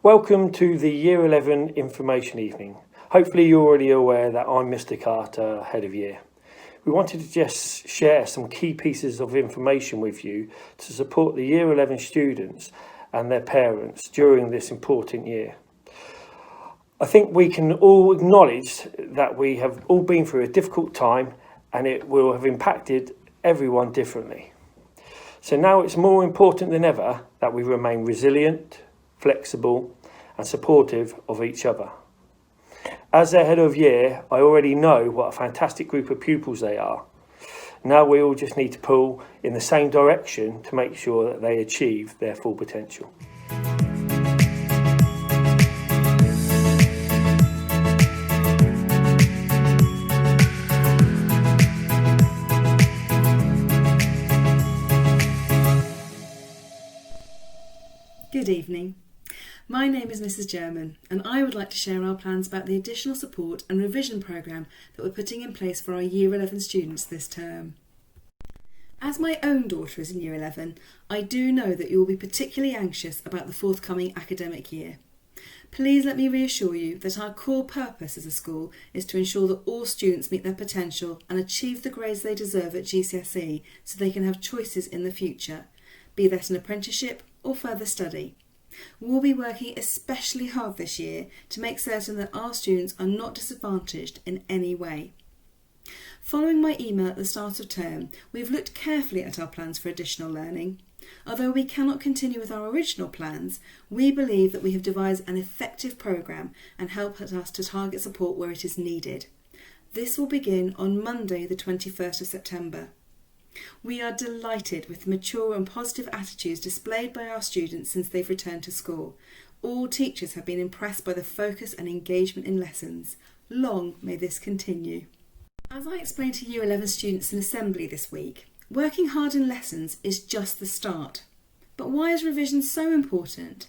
Welcome to the Year 11 Information Evening. Hopefully you're already aware that I'm Mr. Carter, Head of Year. We wanted to just share some key pieces of information with you to support the Year 11 students and their parents during this important year. I think we can all acknowledge that we have all been through a difficult time and it will have impacted everyone differently. So now it's more important than ever that we remain resilient, flexible and supportive of each other. As their head of year, I already know what a fantastic group of pupils they are. Now we all just need to pull in the same direction to make sure that they achieve their full potential. Good evening. My name is Mrs. German and I would like to share our plans about the additional support and revision programme that we're putting in place for our Year 11 students this term. As my own daughter is in Year 11, I do know that you will be particularly anxious about the forthcoming academic year. Please let me reassure you that our core purpose as a school is to ensure that all students meet their potential and achieve the grades they deserve at GCSE so they can have choices in the future, be that an apprenticeship or further study. We'll be working especially hard this year to make certain that our students are not disadvantaged in any way. Following my email at the start of term, we've looked carefully at our plans for additional learning. Although we cannot continue with our original plans, we believe that we have devised an effective programme and helped us to target support where it is needed. This will begin on Monday the 21st of September. We are delighted with the mature and positive attitudes displayed by our students since they've returned to school. All teachers have been impressed by the focus and engagement in lessons. Long may this continue. As I explained to Year 11 students in assembly this week, working hard in lessons is just the start. But why is revision so important?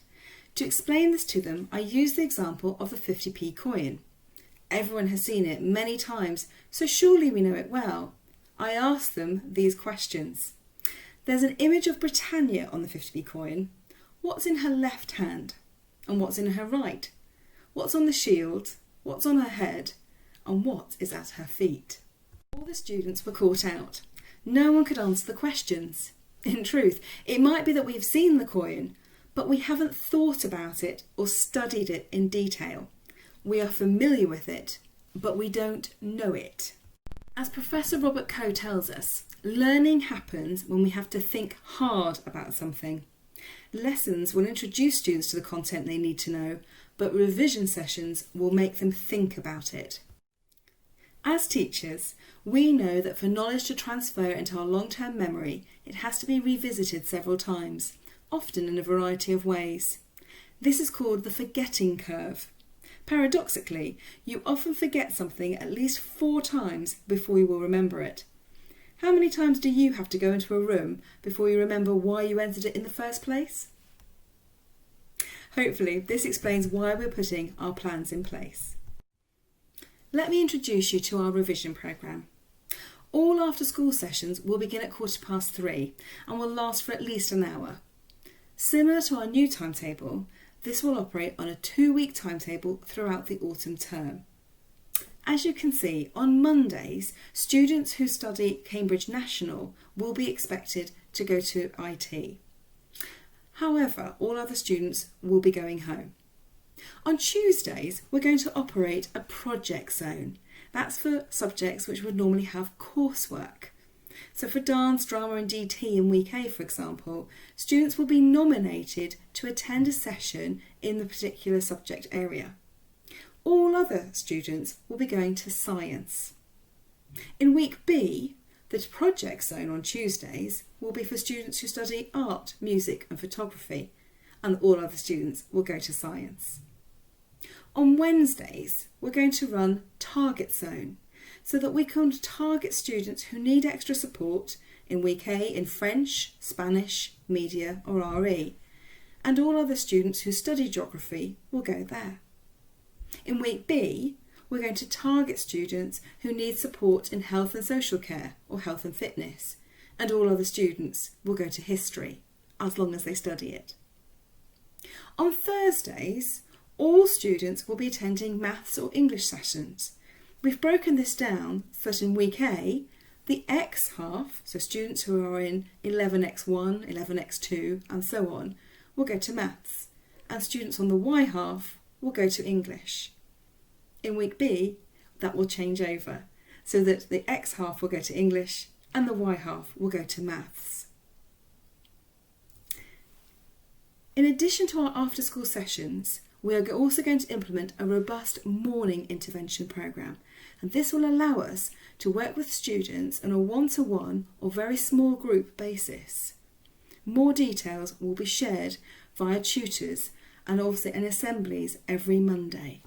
To explain this to them, I use the example of the 50p coin. Everyone has seen it many times, so surely we know it well. I asked them these questions. There's an image of Britannia on the 50p coin. What's in her left hand? And what's in her right? What's on the shield? What's on her head? And what is at her feet? All the students were caught out. No one could answer the questions. In truth, it might be that we've seen the coin, but we haven't thought about it or studied it in detail. We are familiar with it, but we don't know it. As Professor Robert Coe tells us, learning happens when we have to think hard about something. Lessons will introduce students to the content they need to know, but revision sessions will make them think about it. As teachers, we know that for knowledge to transfer into our long-term memory, it has to be revisited several times, often in a variety of ways. This is called the forgetting curve. Paradoxically, you often forget something at least 4 times before you will remember it. How many times do you have to go into a room before you remember why you entered it in the first place? Hopefully, this explains why we're putting our plans in place. Let me introduce you to our revision programme. All after-school sessions will begin at 3:15 and will last for at least an hour. Similar to our new timetable, this will operate on a 2-week timetable throughout the autumn term. As you can see, on Mondays, students who study Cambridge National will be expected to go to IT. However, all other students will be going home. On Tuesdays, we're going to operate a project zone. That's for subjects which would normally have coursework. So for dance, drama and DT in week A, for example, students will be nominated to attend a session in the particular subject area. All other students will be going to science. In week B, the project zone on Tuesdays will be for students who study art, music and photography, and all other students will go to science. On Wednesdays, we're going to run target zone, so that we can target students who need extra support in week A in French, Spanish, media or RE, and all other students who study geography will go there. In week B, we're going to target students who need support in health and social care or health and fitness, and all other students will go to history, as long as they study it. On Thursdays, all students will be attending maths or English sessions. We've broken this down so that in week A, the X half, so students who are in 11x1, 11x2 and so on, will go to maths, and students on the Y half will go to English. In week B, that will change over, so that the X half will go to English and the Y half will go to maths. In addition to our after-school sessions, we are also going to implement a robust morning intervention programme, and this will allow us to work with students on a one-to-one or very small group basis. More details will be shared via tutors and also in assemblies every Monday.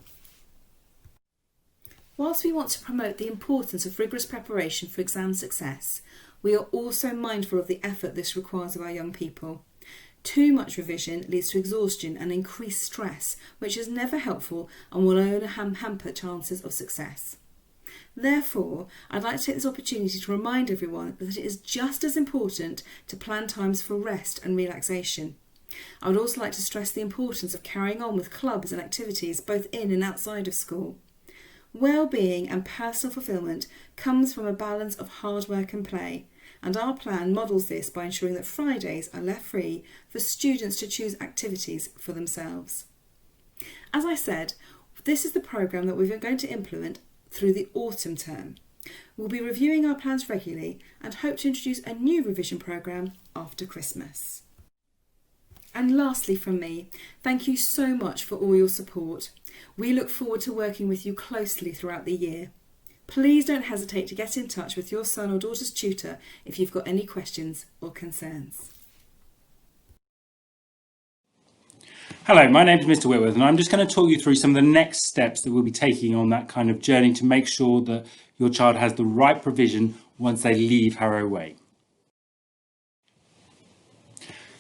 Whilst we want to promote the importance of rigorous preparation for exam success, we are also mindful of the effort this requires of our young people. Too much revision leads to exhaustion and increased stress, which is never helpful and will only hamper chances of success. Therefore, I'd like to take this opportunity to remind everyone that it is just as important to plan times for rest and relaxation. I would also like to stress the importance of carrying on with clubs and activities both in and outside of school. Well-being and personal fulfilment comes from a balance of hard work and play, and our plan models this by ensuring that Fridays are left free for students to choose activities for themselves. As I said, this is the programme that we're going to implement through the autumn term. We'll be reviewing our plans regularly and hope to introduce a new revision programme after Christmas. And lastly from me, thank you so much for all your support. We look forward to working with you closely throughout the year. Please don't hesitate to get in touch with your son or daughter's tutor if you've got any questions or concerns. Hello, my name is Mr. Whitworth and I'm just going to talk you through some of the next steps that we'll be taking on that kind of journey to make sure that your child has the right provision once they leave Harrow Way.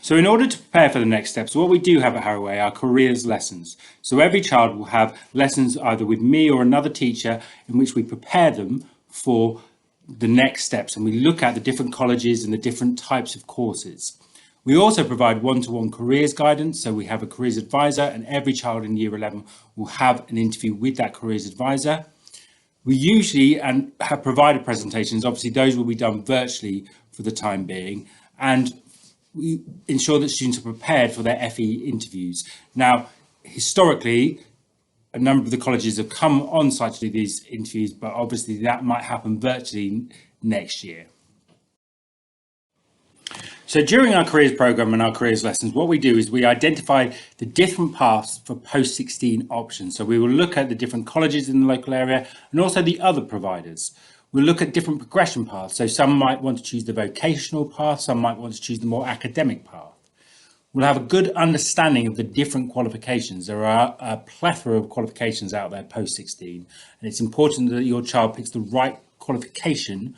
So in order to prepare for the next steps, what we do have at Harrow Way are careers lessons. So every child will have lessons either with me or another teacher in which we prepare them for the next steps, and we look at the different colleges and the different types of courses. We also provide one-to-one careers guidance, so we have a careers advisor and every child in Year 11 will have an interview with that careers advisor. We usually have provided presentations, obviously those will be done virtually for the time being, and we ensure that students are prepared for their FE interviews. Now, historically, a number of the colleges have come on site to do these interviews, but obviously that might happen virtually next year. So during our careers programme and our careers lessons, what we do is we identify the different paths for post-16 options. So we will look at the different colleges in the local area and also the other providers. We'll look at different progression paths. So some might want to choose the vocational path, some might want to choose the more academic path. We'll have a good understanding of the different qualifications. There are a plethora of qualifications out there post-16, and it's important that your child picks the right qualification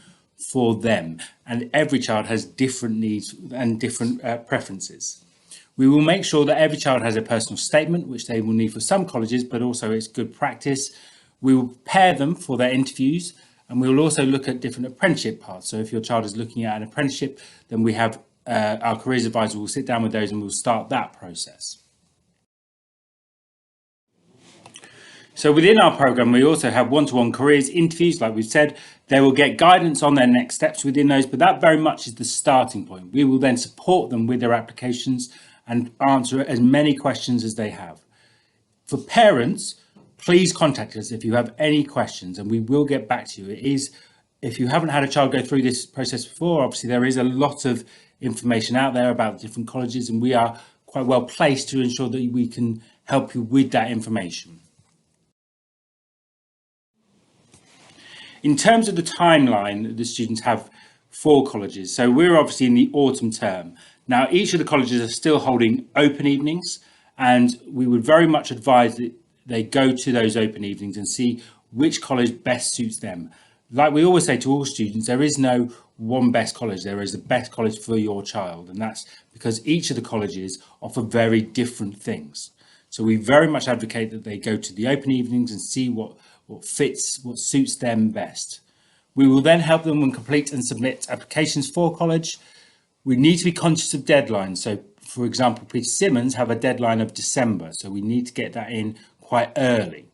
for them. And every child has different needs and different preferences. We will make sure that every child has a personal statement, which they will need for some colleges, but also it's good practice. We will prepare them for their interviews, and we will also look at different apprenticeship paths. So if your child is looking at an apprenticeship, then we have our careers advisor will sit down with those and we'll start that process. So within our programme, we also have one-to-one careers interviews, like we've said. They will get guidance on their next steps within those, but that very much is the starting point. We will then support them with their applications and answer as many questions as they have. For parents, please contact us if you have any questions and we will get back to you. It is, if you haven't had a child go through this process before, obviously there is a lot of information out there about the different colleges, and we are quite well placed to ensure that we can help you with that information. In terms of the timeline that the students have for colleges, so we're obviously in the autumn term. Now, each of the colleges are still holding open evenings, and we would very much advise that they go to those open evenings and see which college best suits them. Like we always say to all students, there is no one best college, there is the best college for your child, and that's because each of the colleges offer very different things. So we very much advocate that they go to the open evenings and see what fits, what suits them best. We will then help them and complete and submit applications for college. We need to be conscious of deadlines. So for example, Peter Simmons have a deadline of December, so we need to get that in quite early.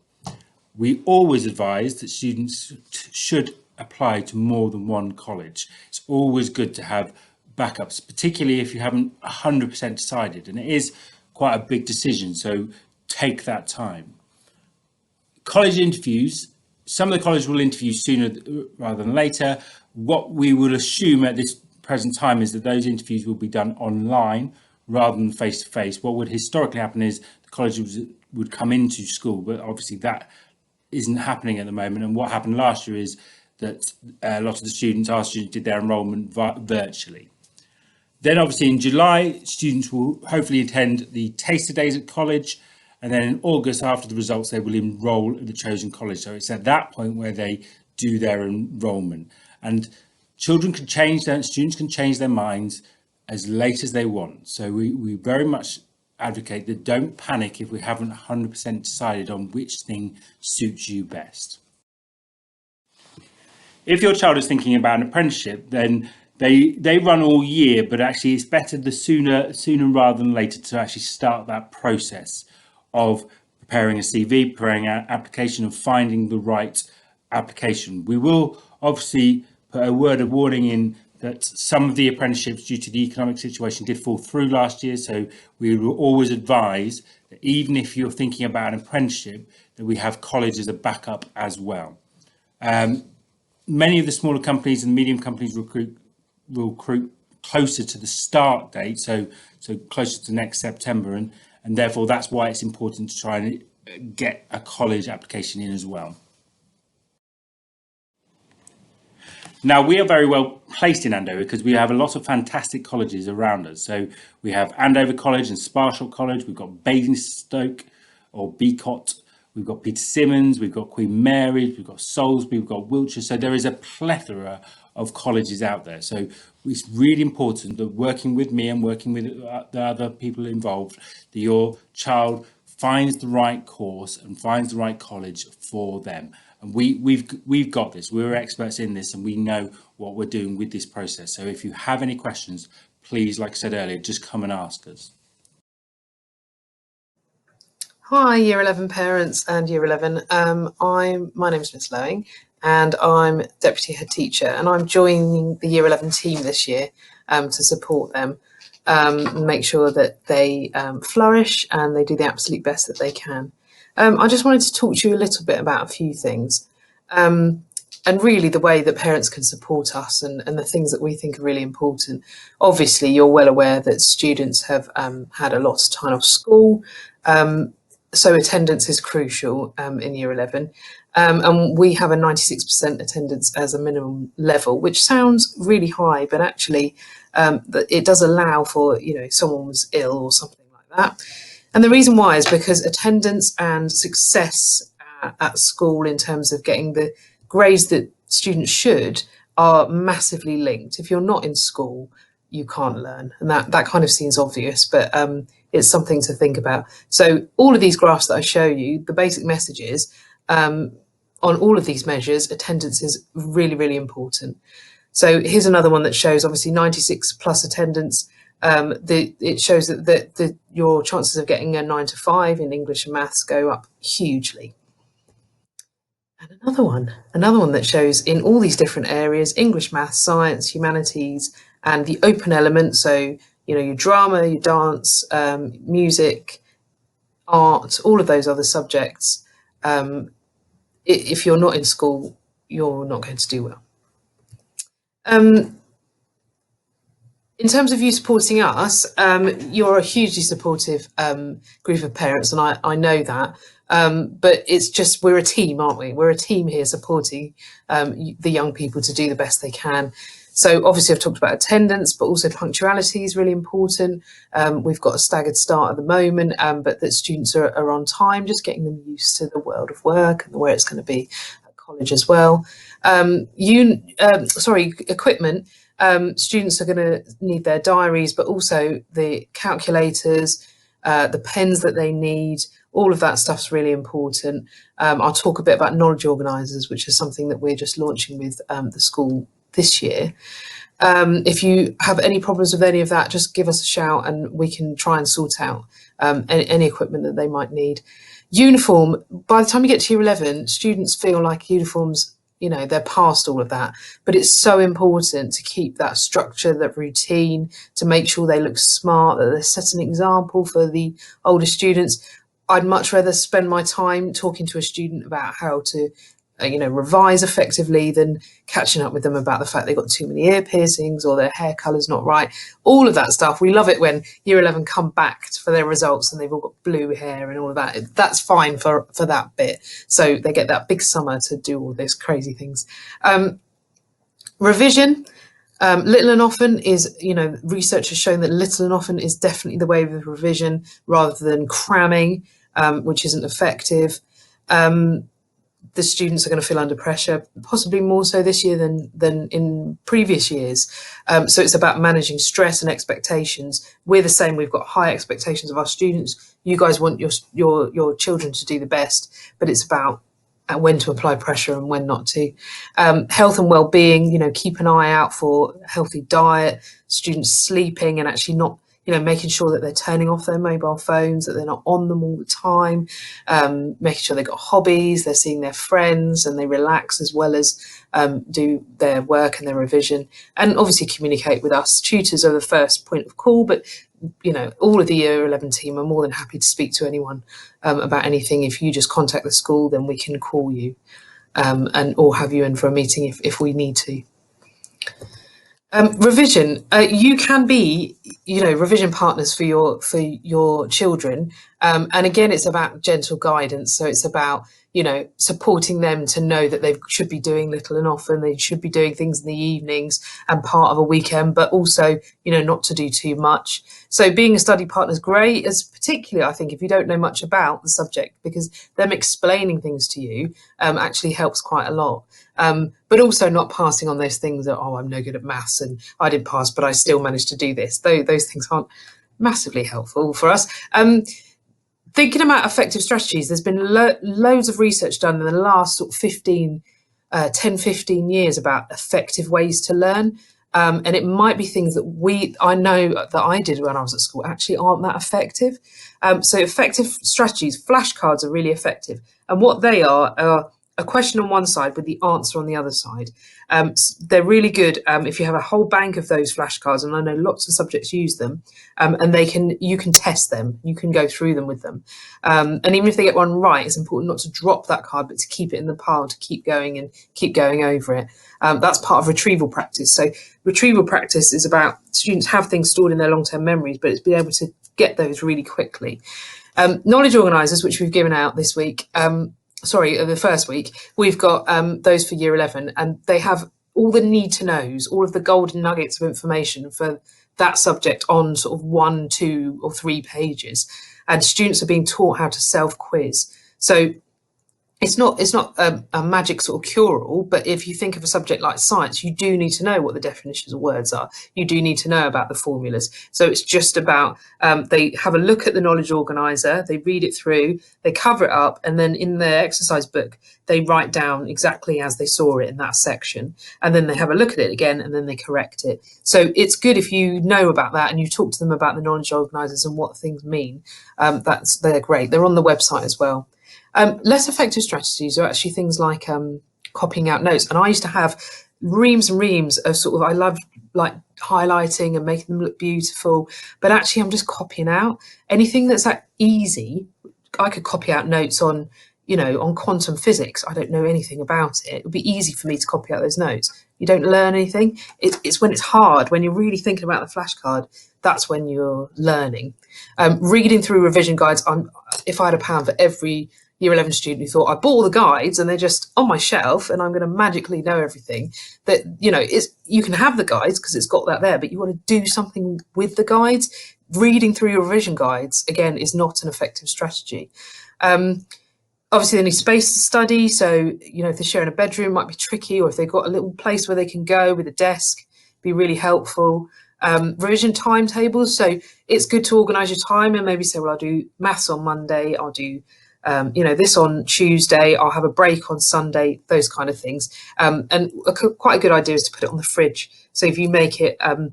We always advise that students should apply to more than one college. It's always good to have backups, particularly if you haven't 100% decided, and it is quite a big decision, so take that time. College interviews, some of the colleges will interview sooner rather than later. What we will assume at this present time is that those interviews will be done online rather than face to face. What would historically happen is the colleges would come into school, but obviously that isn't happening at the moment. And what happened last year is that a lot of our students did their enrolment virtually. Then obviously in July, students will hopefully attend the taster days at college. And then in August, after the results, they will enrol at the chosen college. So it's at that point where they do their enrolment. And students can change their minds as late as they want. So we very much advocate that don't panic if we haven't 100% decided on which thing suits you best. If your child is thinking about an apprenticeship, then they run all year, but actually it's better the sooner rather than later to actually start that process of preparing a CV, preparing an application, and finding the right application. We will obviously put a word of warning in that some of the apprenticeships, due to the economic situation, did fall through last year. So we will always advise that even if you're thinking about an apprenticeship, that we have college as a backup as well. Many of the smaller companies and medium companies will recruit closer to the start date, so closer to next September, and therefore that's why it's important to try and get a college application in as well. Now, we are very well placed in Andover because we have a lot of fantastic colleges around us. So we have Andover College and Sparshot College, we've got Basingstoke or Beacott, we've got Peter Simmons, we've got Queen Mary's, we've got Salisbury, we've got Wiltshire. So there is a plethora of colleges out there. So it's really important that working with me and working with the other people involved, that your child finds the right course and finds the right college for them. And we've got this. We're experts in this, and we know what we're doing with this process. So if you have any questions, please, like I said earlier, just come and ask us. Hi, Year 11 parents and Year 11. My name is Miss Lowing, and I'm Deputy Head Teacher, and I'm joining the Year 11 team this year to support them, make sure that they flourish and they do the absolute best that they can. I just wanted to talk to you a little bit about a few things, and really the way that parents can support us and the things that we think are really important. Obviously, you're well aware that students have had a lot of time off school, so attendance is crucial in Year 11. And we have a 96% attendance as a minimum level, which sounds really high, but actually it does allow for, if someone was ill or something like that. And the reason why is because attendance and success at school in terms of getting the grades that students should are massively linked. If you're not in school, you can't learn. And that kind of seems obvious, but it's something to think about. So all of these graphs that I show you, the basic message is on all of these measures, attendance is really, really important. So here's another one that shows obviously 96 plus attendance. It shows that your chances of getting a 9 to 5 in English and maths go up hugely. And another one that shows in all these different areas, English, maths, science, humanities, and the open element. So, your drama, your dance, music, art, all of those other subjects. If you're not in school, you're not going to do well. In terms of you supporting us, you're a hugely supportive group of parents, and I know that. But it's just, we're a team, aren't we? We're a team here supporting the young people to do the best they can. So obviously I've talked about attendance, but also punctuality is really important. We've got a staggered start at the moment, but that students are on time, just getting them used to the world of work and the way it's going to be at college as well. Equipment. Students are going to need their diaries, but also the calculators, the pens that they need. All of that stuff's really important. I'll talk a bit about knowledge organisers, which is something that we're just launching with the school this year. If you have any problems with any of that, just give us a shout and we can try and sort out any equipment that they might need. Uniform, by the time you get to year 11, students feel like uniforms, they're past all of that, but it's so important to keep that structure, that routine, to make sure they look smart, that they set an example for the older students. I'd much rather spend my time talking to a student about how to revise effectively than catching up with them about the fact they've got too many ear piercings or their hair colour's not right. All of that stuff. We love it when year 11 come back for their results and they've all got blue hair and all of that. That's fine for that bit. So they get that big summer to do all those crazy things. Revision. Little and often is, research has shown that little and often is definitely the way with revision rather than cramming, which isn't effective. The students are going to feel under pressure, possibly more so this year than in previous years. So it's about managing stress and expectations. We're the same. We've got high expectations of our students. You guys want your children to do the best, but it's about when to apply pressure and when not to. Health and well-being, keep an eye out for healthy diet, students sleeping and actually not, making sure that they're turning off their mobile phones, that they're not on them all the time, making sure they've got hobbies, they're seeing their friends and they relax as well as do their work and their revision. And obviously communicate with us. Tutors are the first point of call, but all of the year 11 team are more than happy to speak to anyone about anything. If you just contact the school, then we can call you or have you in for a meeting if we need to. Revision, you can be, revision partners for your children. And again, it's about gentle guidance. So it's about, supporting them to know that they should be doing little and often, they should be doing things in the evenings and part of a weekend, but also, not to do too much. So being a study partner is great, as particularly, I think, if you don't know much about the subject, because them explaining things to you actually helps quite a lot. But also not passing on those things that, I'm no good at maths and I didn't pass, but I still managed to do this. Those things aren't massively helpful for us. Thinking about effective strategies, there's been loads of research done in the last sort of 10, 15 years about effective ways to learn. And it might be things that I know that I did when I was at school actually aren't that effective. So effective strategies, flashcards are really effective. And what they are a question on one side with the answer on the other side. They're really good if you have a whole bank of those flashcards, and I know lots of subjects use them, and you can test them, you can go through them with them. And even if they get one right, it's important not to drop that card, but to keep it in the pile, to keep going and keep going over it. That's part of retrieval practice. So retrieval practice is about students have things stored in their long-term memories, but it's being able to get those really quickly. Knowledge organisers, which we've given out this week, the first week, we've got those for year 11, and they have all the need to knows, all of the golden nuggets of information for that subject on sort of 1, 2 or 3 pages. And students are being taught how to self-quiz. So it's not a magic sort of cure-all, but if you think of a subject like science, you do need to know what the definitions of words are. You do need to know about the formulas. So it's just about, they have a look at the knowledge organiser, they read it through, they cover it up, and then in their exercise book, they write down exactly as they saw it in that section. And then they have a look at it again, and then they correct it. So it's good if you know about that and you talk to them about the knowledge organisers and what things mean. They're great. They're on the website as well. Less effective strategies are actually things like copying out notes. And I used to have reams and reams of I loved like highlighting and making them look beautiful, but actually I'm just copying out anything that's that easy. I could copy out notes on quantum physics. I don't know anything about it. It would be easy for me to copy out those notes. You don't learn anything. It's when it's hard, when you're really thinking about the flashcard, that's when you're learning. Reading through revision guides, if I had £1 for every year 11 student who thought I bought all the guides and they're just on my shelf and I'm going to magically know everything, that you can have the guides because it's got that there, but you want to do something with the guides. Reading through your revision guides again is not an effective strategy. Obviously they need space to study, so if they're sharing a bedroom it might be tricky, or if they've got a little place where they can go with a desk, be really helpful. Revision timetables, so it's good to organise your time and maybe say, well, I'll do maths on Monday, I'll do this on Tuesday, I'll have a break on Sunday, those kind of things. And quite a good idea is to put it on the fridge. So if you make it, and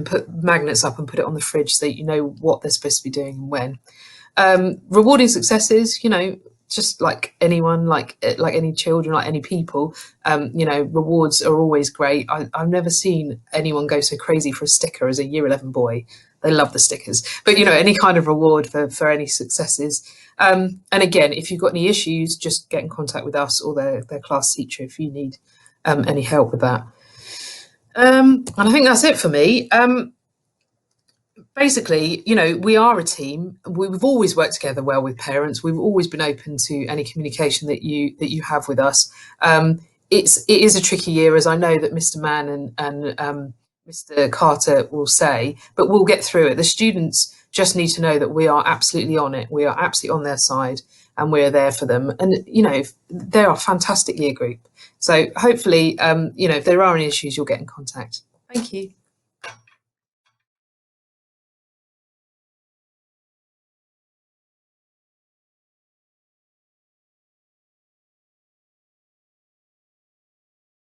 put magnets up and put it on the fridge so that you know what they're supposed to be doing and when. Rewarding successes, just like anyone, like any children, like any people, rewards are always great. I've never seen anyone go so crazy for a sticker as a Year 11 boy. They love the stickers, but any kind of reward for any successes. And again, if you've got any issues, just get in contact with us or their class teacher if you need any help with that. And I think that's it for me. Basically, we are a team. We've always worked together well with parents. We've always been open to any communication that you have with us. It is a tricky year, as I know that Mr. Mann and Mr. Carter will say, but we'll get through it. The students just need to know that we are absolutely on it. We are absolutely on their side and we're there for them. And, they're a fantastic year group. So hopefully, if there are any issues, you'll get in contact. Thank you.